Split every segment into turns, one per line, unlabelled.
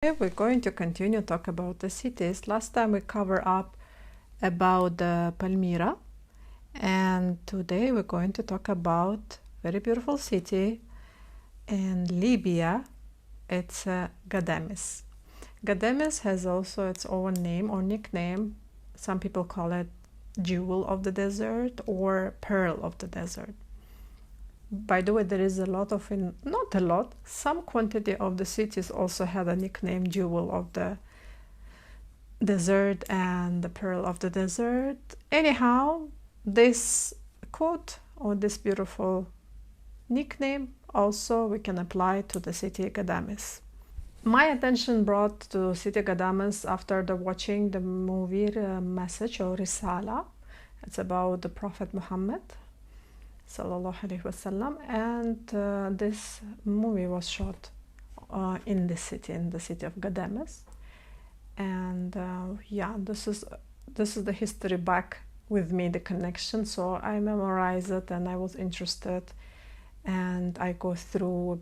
We're going to continue talk about the cities. Last time we covered up about the Palmyra, and today we're going to talk about very beautiful city in Libya. It's Ghadames. Ghadames has also its own name or nickname. Some people call it Jewel of the Desert or Pearl of the Desert. By the way, there is a lot of, not a lot, some quantity of the cities also had a nickname, Jewel of the Desert and the Pearl of the Desert. Anyhow, this quote or this beautiful nickname also we can apply to the city Ghadames. My attention brought to city Ghadames after watching the movie Message or Risala. It's about the Prophet Muhammad sallallahu alaihi wasallam, and this movie was shot in the city of Ghadames, and yeah, this is the history back with me, the connection. So I memorized it and I was interested, and I go through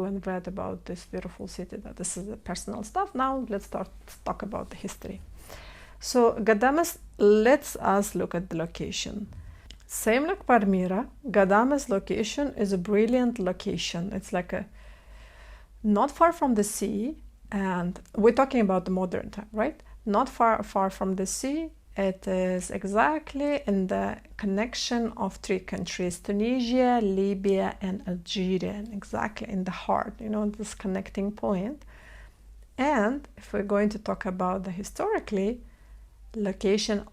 and read about this beautiful city. That this is the personal stuff. Now let's talk about the history. So Ghadames, let's us look at the location. Same like Palmyra, Ghadames location is a brilliant location. It's like not far from the sea, and we're talking about the modern time, right? Not far from the sea. It is exactly in the connection of three countries: Tunisia, Libya, and Algeria, exactly in the heart, this connecting point. And if we're going to talk about the historically, location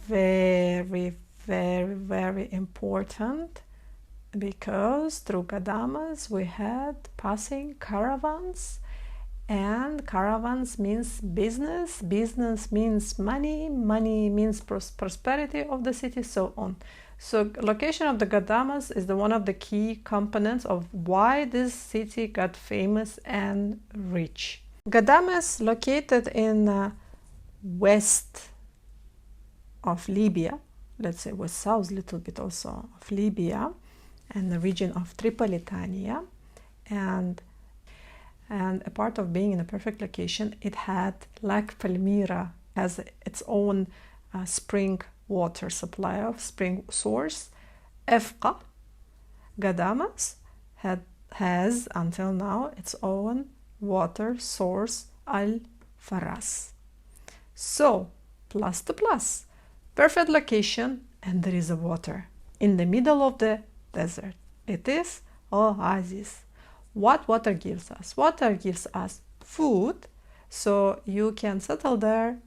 very, very important, because through Ghadames we had passing caravans, and caravans means business means money means prosperity of the city, so on. So location of the Ghadames is one of the key components of why this city got famous and rich. Ghadames located in west of Libya, let's say was south little bit also of Libya, and the region of Tripolitania, and a part of being in a perfect location, it had, like Palmyra, has its own spring water supply of spring source. Efqa, Ghadames has until now its own water source, Al Faras. So plus to plus, perfect location, and there is a water in the middle of the desert. It is oasis. What water gives us? Water gives us food, so you can settle there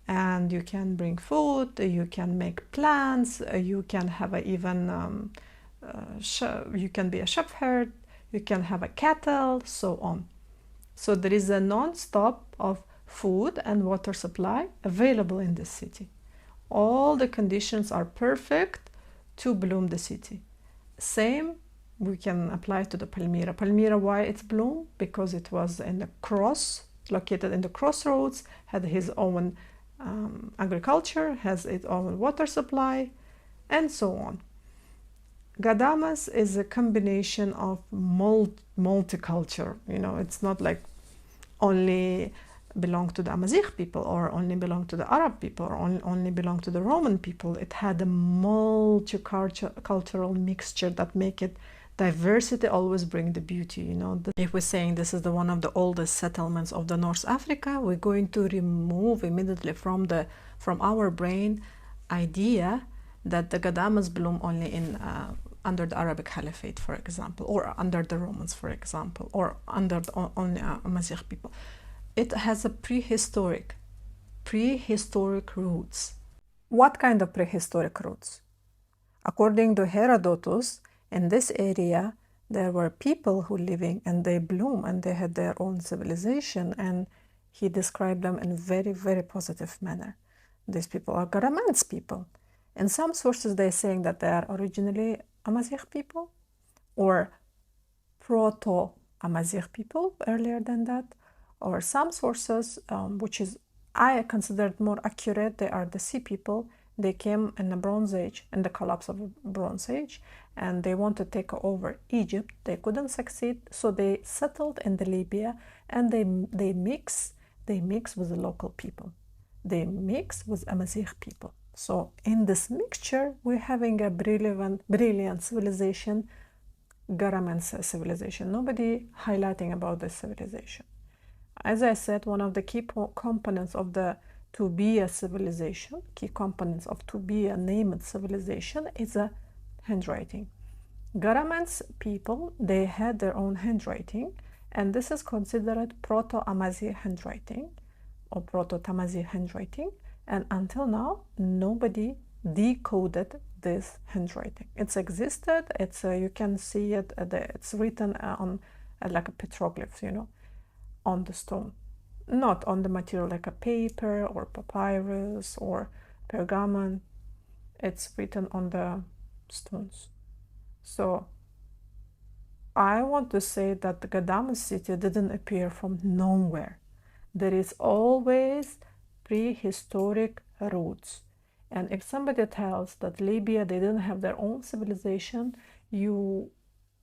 and you can bring food, you can make plants, you can have you can be a shepherd, you can have a cattle, so on. So there is a non-stop of food and water supply available in this city. All the conditions are perfect to bloom the city. Same we can apply to the Palmyra. Palmyra, why it's bloom? Because it was located in the crossroads, had his own agriculture, has its own water supply, and so on. Ghadames is a combination of multicultural. It's not like only belong to the Amazigh people, or only belong to the Arab people, or only belong to the Roman people. It had a multicultural mixture that make it diversity always bring the beauty. If we're saying this is one of the oldest settlements of the North Africa, we're going to remove immediately from our brain idea that the Ghadames bloom only in under the Arabic Caliphate, for example, or under the Romans, for example, or under only Amazigh people. It has a prehistoric roots. What kind of prehistoric roots? According to Herodotus, in this area there were people who living, and they bloom, and they had their own civilization, and he described them in a very, very positive manner. These people are Garamants people. In some sources they're saying that they are originally Amazigh people, or proto-Amazigh people earlier than that, or some sources, which is I considered more accurate, they are the sea people. They came in the Bronze Age, in the collapse of the Bronze Age, and they want to take over Egypt. They couldn't succeed, so they settled in the Libya, and they mix with the local people. They mix with Amazigh people. So in this mixture, we're having a brilliant civilization, Garamants civilization. Nobody highlighting about this civilization. As I said, one of the key components of the Tubiya civilization, key components of Tubiya named civilization is a handwriting. Garamants people, they had their own handwriting, and this is considered Proto-Amazigh handwriting or Proto-Tamazight handwriting, and until now nobody decoded this handwriting. It's existed, it's you can see it, it's written on like a petroglyph, you know, on the stone, not on the material like a paper or papyrus or pergamon. It's written on the stones. So I want to say that the Ghadames city didn't appear from nowhere. There is always prehistoric roots. And if somebody tells that Libya, they didn't have their own civilization, you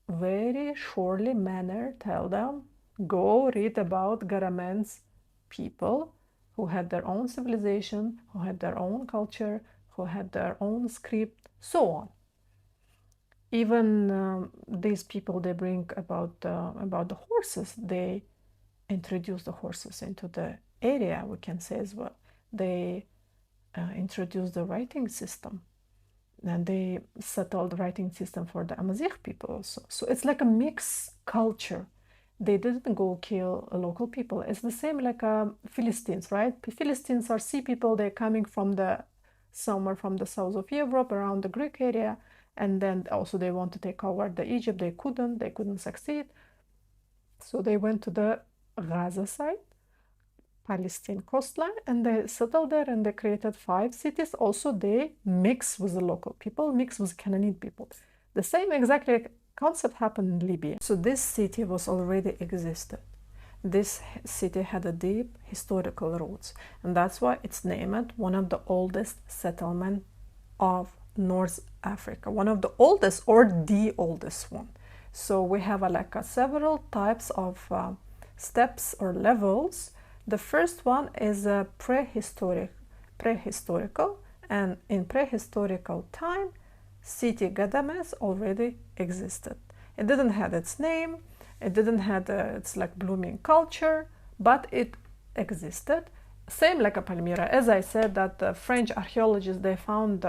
very surely manner tell them, go read about Garamants people who had their own civilization, who had their own culture, who had their own script, so on. Even these people, they bring about the horses. They introduce the horses into the area, we can say as well. They introduced the writing system, and they settled the writing system for the Amazigh people also. So it's like a mixed culture. They didn't go kill local people. It's the same like Philistines, right? Philistines are sea people. They're coming from somewhere from the south of Europe, around the Greek area, and then also they want to take over the Egypt. They couldn't succeed. So they went to the Gaza side, Palestine coastline, and they settled there, and they created 5 cities. Also, they mix with the local people, mix with Canaanite people. The same exactly concept happened in Libya. So this city was already existed. This city had a deep historical roots, and that's why it's named one of the oldest settlement of North Africa, one of the oldest or the oldest one. So we have several types of steps or levels. The first one is prehistorical, and in prehistorical time, city Ghadames already existed. It didn't have its name, it didn't have its like blooming culture, but it existed. Same like a Palmyra. As I said, that the French archaeologists, they found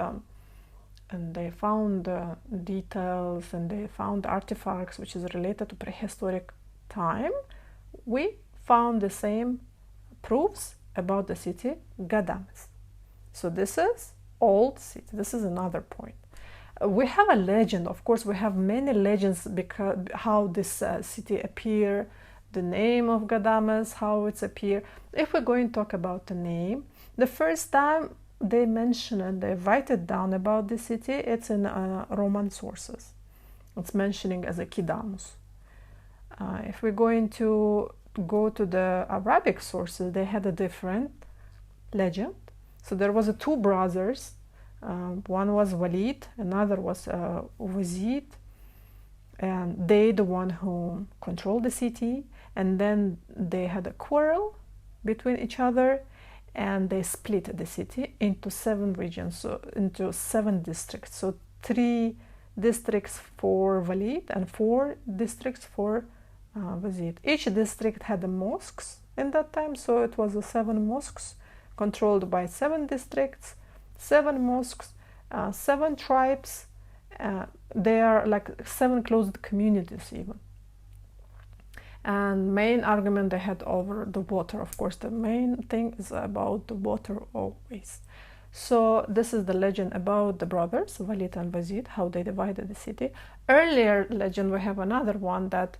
details, and they found artifacts which is related to prehistoric time. We found the same proofs about the city Ghadames. So this is old city. This is another point. We have a legend, of course. We have many legends because how this city appear, the name of Ghadames, how it's appear. If we're going to talk about the name, the first time they mention and they write it down about the city, it's in Roman sources. It's mentioning as a Kidamus. If we're going to go to the Arabic sources, they had a different legend. So there was 2 brothers. One was Walid, another was Wazid, and they the one who controlled the city, and then they had a quarrel between each other, and they split the city into 7 regions, so into 7 districts. So 3 districts for Walid and 4 districts for Wazid. Each district had the mosques in that time, so it was 7 mosques controlled by 7 districts, 7 mosques, 7 tribes. They are like 7 closed communities even. And main argument they had over the water. Of course, the main thing is about the water always. So this is the legend about the brothers, Walid and Wazid, how they divided the city. Earlier legend, we have another one that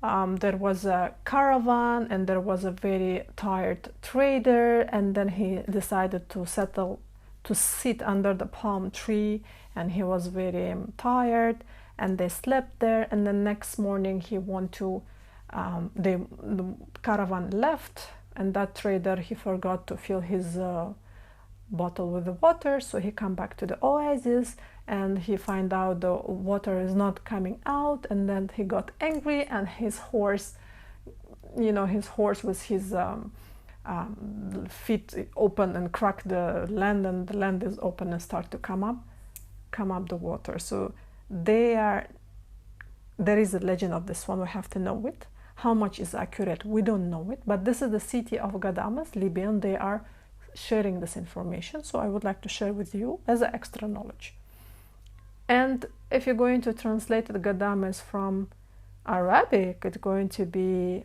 there was a caravan, and there was a very tired trader, and then he decided to sit under the palm tree, and he was very tired, and they slept there, and the next morning he wanted to the caravan left, and that trader, he forgot to fill his bottle with the water. So he come back to the oasis and he find out the water is not coming out, and then he got angry, and his horse, his horse with his feet open and crack the land, and the land is open and start to come up the water. So there is a legend of this one. We have to know it. How much is accurate, we don't know it, but this is the city of Ghadames, Libyan. They are sharing this information, so I would like to share with you as an extra knowledge. And if you're going to translate the Ghadames from Arabic, it's going to be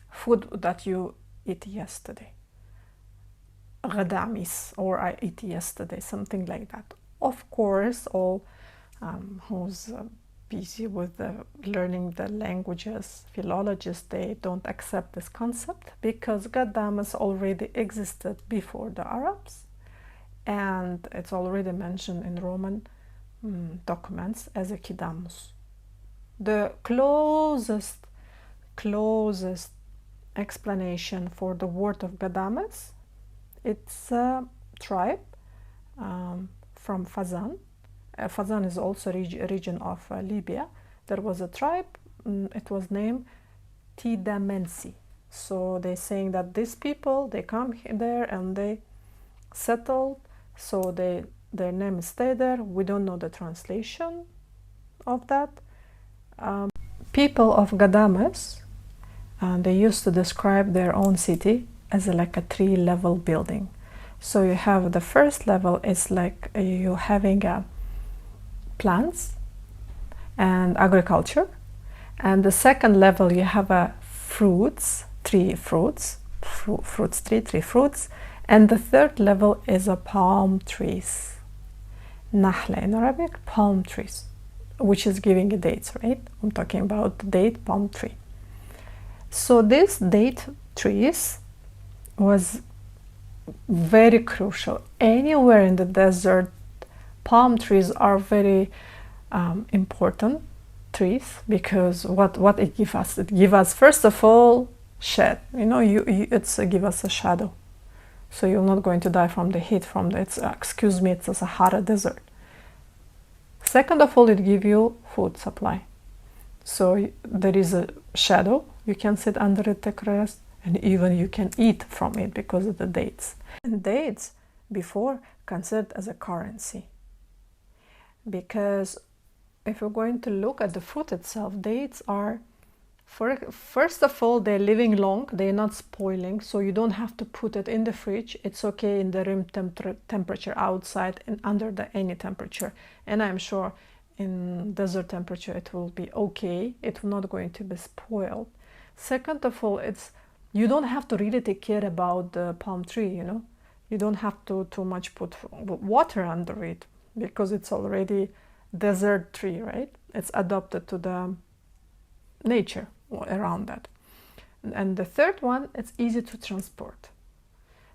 food that you eat yesterday. Ghadamis, or I ate yesterday, something like that. Of course, all who's busy with learning the languages, philologists, they don't accept this concept, because Ghadames already existed before the Arabs, and it's already mentioned in Roman documents as a Kidamus. The closest explanation for the word of Ghadames, it's a tribe from Fazan. Fazan is also a region of Libya. There was a tribe, it was named Tidamensi. So they're saying that these people, they come there and they settled, so their name stayed there. We don't know the translation of that. People of Ghadames, they used to describe their own city as like a 3-level building. So you have the first level is like you having plants and agriculture, and the second level you have three fruits, and the third level is a palm trees. Nahla in Arabic, palm trees, which is giving dates, right? I'm talking about the date palm tree. So this date trees was very crucial. Anywhere in the desert, palm trees are very important trees, because what it gives us? It gives us, first of all, shade. It's give us a shadow, so you're not going to die from the heat from the it's a Sahara desert. Second of all, it gives you food supply. So there is a shadow, you can sit under it, take rest, and even you can eat from it because of the dates. And dates before considered as a currency, because if you're going to look at the fruit itself, dates are, first of all, they're living long, they're not spoiling, so you don't have to put it in the fridge. It's okay in the room temperature outside and under any temperature. And I'm sure in desert temperature it will be okay. It will not going to be spoiled. Second of all, you don't have to really take care about the palm tree, You don't have to too much put water under it, because it's already desert tree, right? It's adapted to the nature around that. And the third one, it's easy to transport.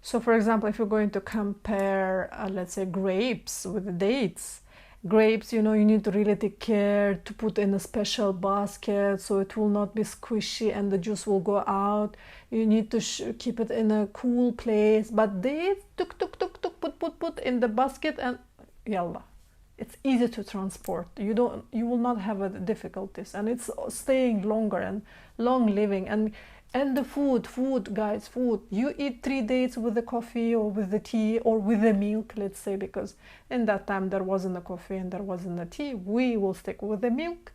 So for example, if you're going to compare, let's say, grapes with dates, grapes, you need to really take care to put in a special basket so it will not be squishy and the juice will go out. You need to keep it in a cool place. But dates, put in the basket, and yalla. It's easy to transport. You will not have difficulties, and it's staying longer and long living. And the food, guys, food. You eat 3 dates with the coffee or with the tea or with the milk, let's say, because in that time there wasn't a coffee and there wasn't a tea. We will stick with the milk,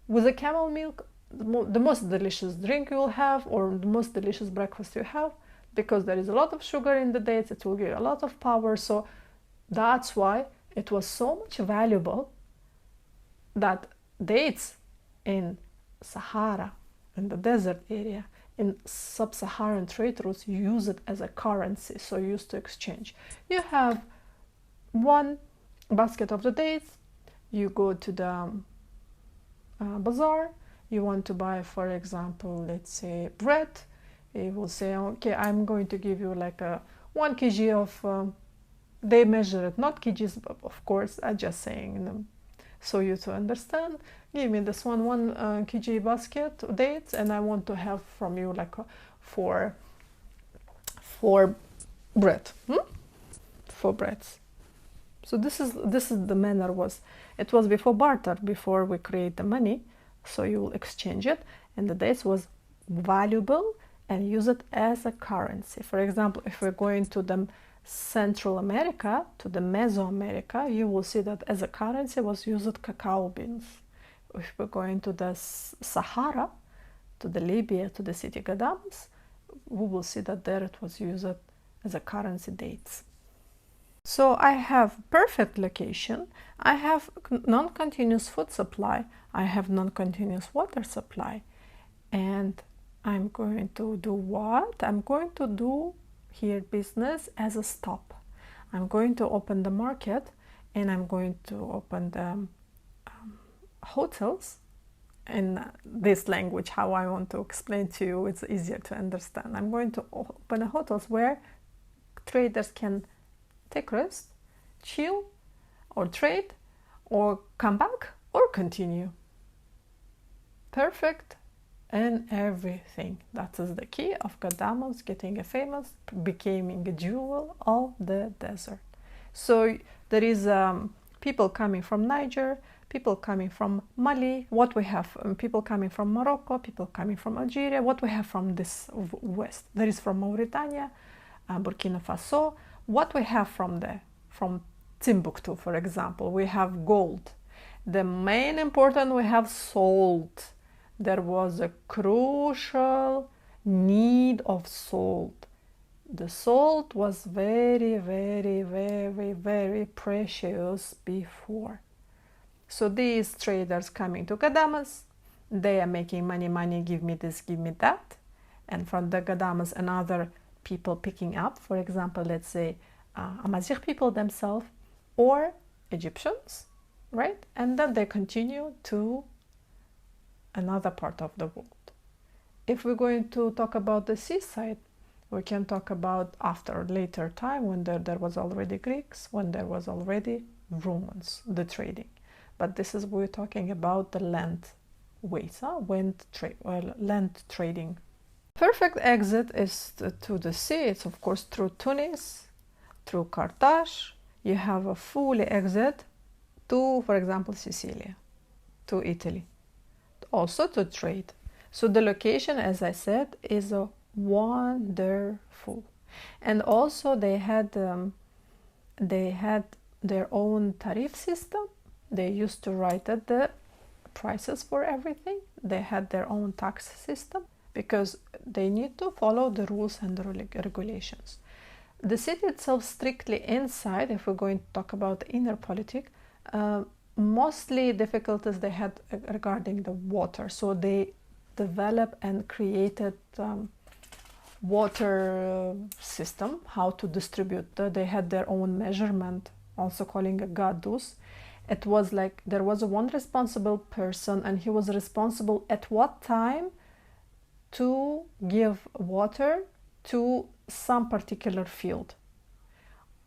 with the camel milk, the most delicious drink you will have, or the most delicious breakfast you have, because there is a lot of sugar in the dates. It will give you a lot of power. So that's why it was so much valuable that dates in Sahara, in the desert area, in sub-Saharan trade routes, use it as a currency, so used to exchange. You have one basket of the dates, you go to the bazaar, you want to buy, for example, let's say bread, you will say, okay, I'm going to give you like a 1 kg of they measure it, not kgs, but of course, I'm just saying, so you to understand. Give me this 1 kg basket of dates, and I want to have from you like four bread, for breads. So this is the manner was. It was before barter, before we create the money. So you will exchange it, and the dates was valuable and use it as a currency. For example, if we're going to the Central America, to the Mesoamerica, you will see that as a currency was used cacao beans. If we're going to the Sahara, to the Libya, to the city Ghadames, we will see that there it was used as a currency dates. So I have perfect location, I have non-continuous food supply, I have non-continuous water supply, and I'm going to do what? I'm going to do here business as a stop. I'm going to open the market, and I'm going to open the hotels in this language, how I want to explain to you, it's easier to understand. I'm going to open a hotels where traders can take rest, chill, or trade, or come back, or continue. Perfect and everything. That is the key of Ghadames getting a famous, becoming a jewel of the desert. So there is people coming from Niger, people coming from Mali, what we have, people coming from Morocco, people coming from Algeria, what we have from this west. There is from Mauritania, Burkina Faso. What we have from Timbuktu, for example, we have gold. The main important, we have salt. There was a crucial need of salt. The salt was very, very, very, very precious before. So these traders coming to Ghadames, they are making money, give me this, give me that. And from the Ghadames, another people picking up, for example, let's say Amazigh people themselves or Egyptians, right? And then they continue to another part of the world. If we're going to talk about the seaside, we can talk about after later time when there was already Greeks, when there was already Romans, the trading. But this is we're talking about the land ways, land trading. Perfect exit is to the sea. It's of course through Tunis, through Carthage. You have a fully exit to, for example, Sicilia, to Italy, also to trade. So the location, as I said, is wonderful. And also they had their own tariff system. They used to write at the prices for everything. They had their own tax system because they need to follow the rules and the regulations. The city itself, strictly inside, if we're going to talk about the inner politic, mostly difficulties they had regarding the water. So they developed and created water system, how to distribute. They had their own measurement, also calling a gadus. It was like there was one responsible person, and he was responsible at what time to give water to some particular field.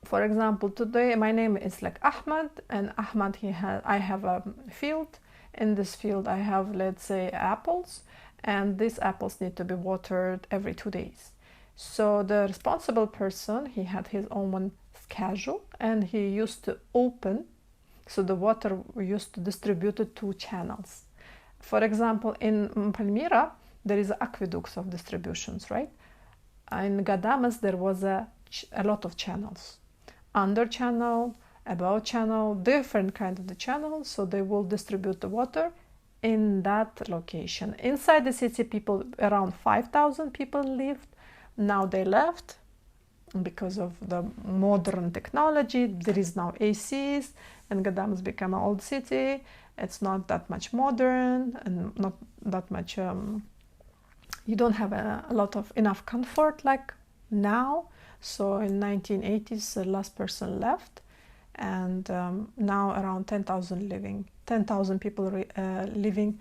For example, today my name is like Ahmad, and Ahmad, I have a field. In this field I have, let's say, apples, and these apples need to be watered every 2 days. So the responsible person, he had his own schedule, and he used to open, so the water used to distribute it to channels. For example, in Palmyra there is aqueducts of distributions, right? In Ghadames there was a lot of channels, under channel, above channel, different kind of the channels. So they will distribute the water in that location. Inside the city, people, around 5,000 people lived. Now they left because of the modern technology. There is now ACs, and Ghadames become an old city. It's not that much modern and not that much. You don't have a lot of enough comfort like now. So in 1980s, the last person left, and now around 10,000 people living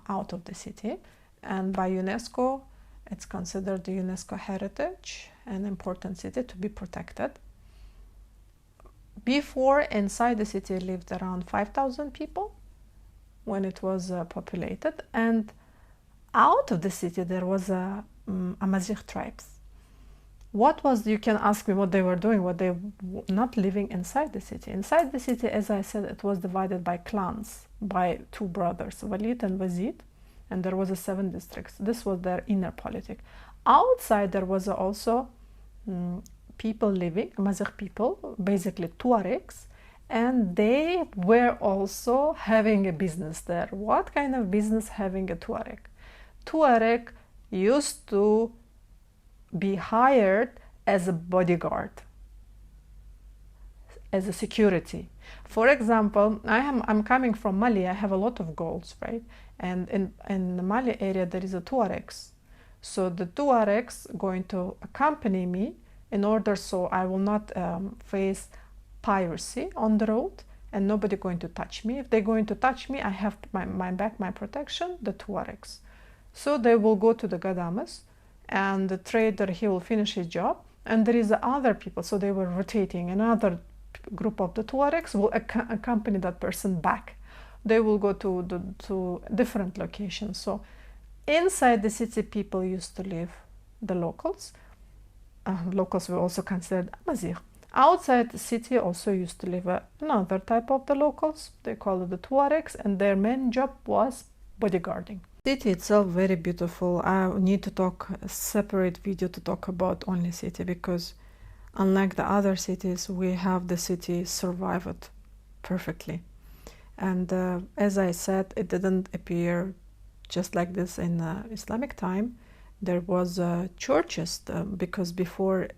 out of the city. And by UNESCO, it's considered the UNESCO heritage, an important city to be protected. Before, inside the city lived around 5,000 people when it was populated, and out of the city there was Amazigh tribes. What was, you can ask me what they were doing, what they were not living inside the city. Inside the city, as I said, it was divided by clans, by two brothers, Walid and Wazid, and there was 7 districts. This was their inner politic. Outside there was also people living, Amazigh people, basically Tuaregs, and they were also having a business there. What kind of business having a Tuareg? Tuareg used to be hired as a bodyguard, as a security. For example, I'm coming from Mali. I have a lot of golds, right? And in the Mali area there is a Tuaregs. So the Tuaregs going to accompany me in order so I will not face piracy on the road, and nobody going to touch me. If they're going to touch me, I have my back, my protection, the Tuaregs. So they will go to the Ghadames, and the trader, he will finish his job, and there is other people, so they were rotating. Another group of the Tuaregs will accompany that person back. They will go to different locations. So inside the city, people used to live, the locals. Locals were also considered Amazigh. Outside the city also used to live another type of the locals. They call it the Tuaregs, and their main job was bodyguarding. City itself very beautiful. I need to talk a separate video to talk about only city, because unlike the other cities, we have the city survived perfectly. And as I said, it didn't appear just like this in Islamic time. There was churches, because before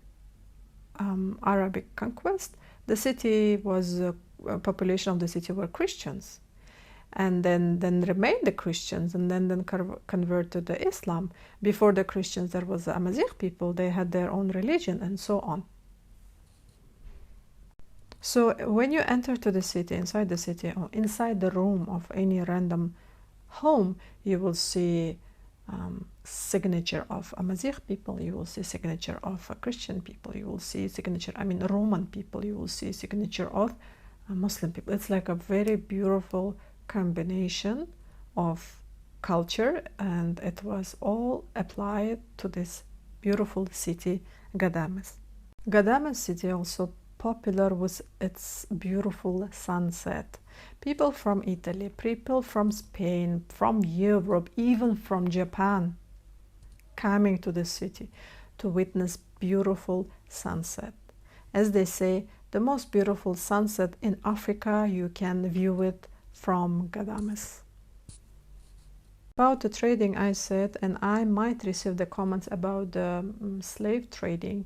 Arabic conquest, the city was population of the city were Christians, and then remained the Christians, and then converted to Islam. Before the Christians, there was the Amazigh people. They had their own religion, and so on. So when you enter to the city, inside the city, or inside the room of any random home, you will see signature of Amazigh people, you will see signature of Christian people, you will see signature, Roman people, you will see signature of Muslim people. It's like a very beautiful combination of culture, and it was all applied to this beautiful city, Ghadames. Ghadames city also popular with its beautiful sunset. People from Italy, people from Spain, from Europe, even from Japan, coming to the city to witness beautiful sunset. As they say, the most beautiful sunset in Africa, you can view it from Ghadames. About the trading, I said, and I might receive the comments about the slave trading.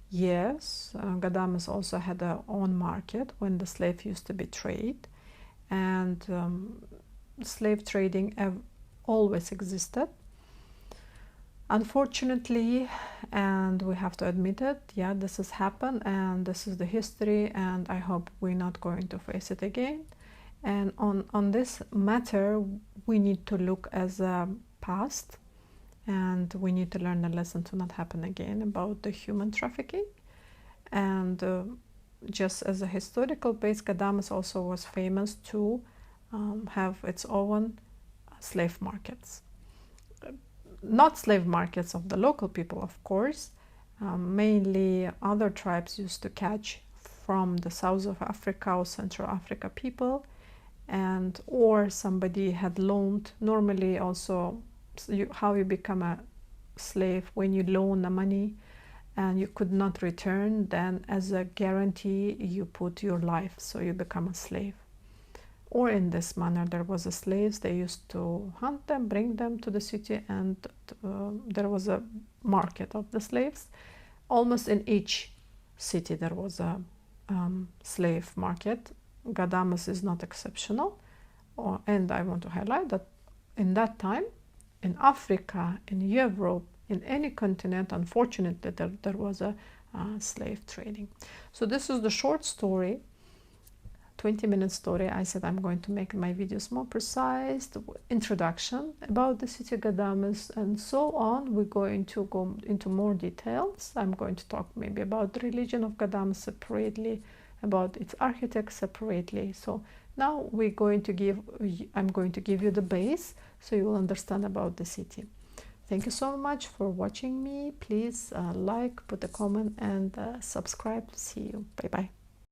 Yes, Ghadames also had their own market when the slave used to be traded, and slave trading always existed. Unfortunately, and we have to admit it, yeah, this has happened, and this is the history, and I hope we're not going to face it again. And on this matter, we need to look as a past, and we need to learn a lesson to not happen again about the human trafficking. And just as a historical base, Ghadames also was famous to have its own slave markets. Not slave markets of the local people, of course. Mainly other tribes used to catch from the south of Africa or Central Africa people, and or somebody had loaned. Normally also how you become a slave, when you loan the money and you could not return, then as a guarantee you put your life, so you become a slave. Or in this manner, there was a slaves, they used to hunt them, bring them to the city, and there was a market of the slaves. Almost in each city there was a slave market. Ghadames is not exceptional. And I want to highlight that in that time, in Africa, in Europe, in any continent, unfortunately, there was a slave trading. So this is the short story, 20-minute story. I said I'm going to make my videos more precise, the introduction about the city Ghadames and so on. We're going to go into more details. I'm going to talk maybe about the religion of Ghadames separately, about its architects separately. So now I'm going to give you the base, so you will understand about the city. Thank you so much for watching me. Please like, put a comment, and subscribe. See you. Bye bye.